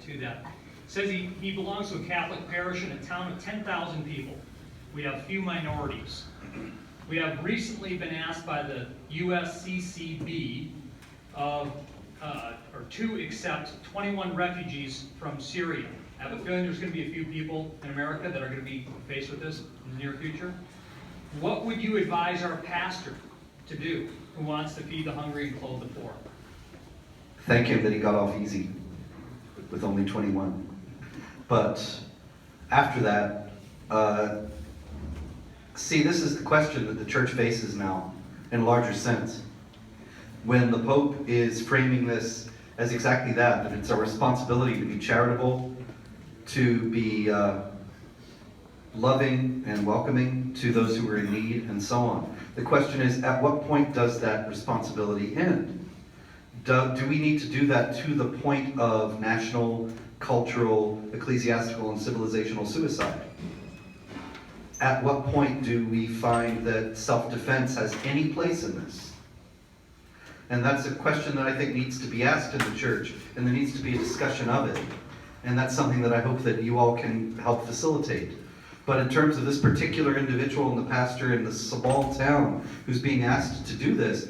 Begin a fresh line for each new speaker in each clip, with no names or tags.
to that. It says he belongs to a Catholic parish in a town of 10,000 people. We have few minorities. We have recently been asked by the USCCB to accept 21 refugees from Syria. I have a feeling there's going to be a few people in America that are going to be faced with this in the near future. What would you advise our pastor to do who wants to feed the hungry and clothe the poor?
Thank him that he got off easy with only 21. But after that, see, this is the question that the church faces now in a larger sense. When the Pope is framing this as exactly that it's our responsibility to be charitable, to be loving and welcoming to those who are in need, and so on. The question is, at what point does that responsibility end? Do we need to do that to the point of national, cultural, ecclesiastical, and civilizational suicide? At what point do we find that self-defense has any place in this? And that's a question that I think needs to be asked in the church, and there needs to be a discussion of it. And that's something that I hope that you all can help facilitate. But in terms of this particular individual and the pastor in the small town who's being asked to do this,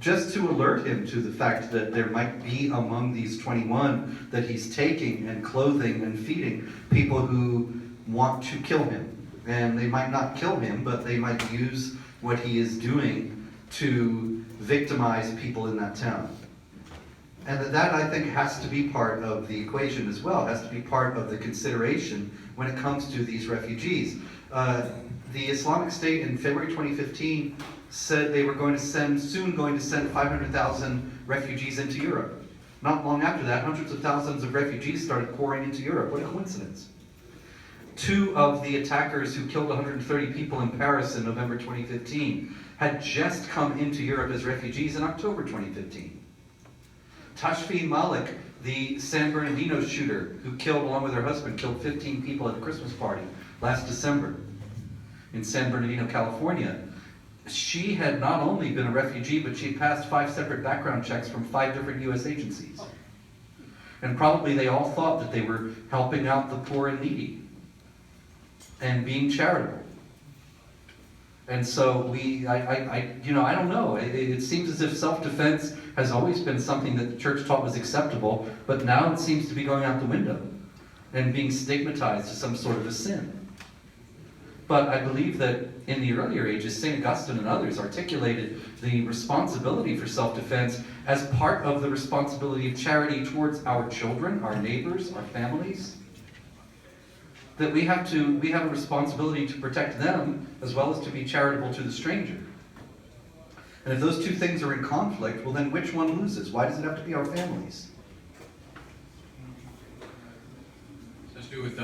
just to alert him to the fact that there might be among these 21 that he's taking and clothing and feeding people who want to kill him. And they might not kill him, but they might use what he is doing to victimize people in that town. And that, I think, has to be part of the equation as well, has to be part of the consideration when it comes to these refugees. The Islamic State in February 2015 said they were soon going to send 500,000 refugees into Europe. Not long after that, hundreds of thousands of refugees started pouring into Europe. What a coincidence. Two of the attackers who killed 130 people in Paris in November 2015 had just come into Europe as refugees in October 2015. Tashfeen Malik, the San Bernardino shooter who along with her husband, killed 15 people at a Christmas party last December in San Bernardino, California. She had not only been a refugee, but she had passed 5 separate background checks from 5 different U.S. agencies. And probably they all thought that they were helping out the poor and needy and being charitable. And so I don't know. It seems as if self-defense has always been something that the church taught was acceptable, but now it seems to be going out the window and being stigmatized as some sort of a sin. But I believe that in the earlier ages, St. Augustine and others articulated the responsibility for self-defense as part of the responsibility of charity towards our children, our neighbors, our families. That we have a responsibility to protect them as well as to be charitable to the stranger. And if those two things are in conflict, well then which one loses? Why does it have to be our families?
It has to do with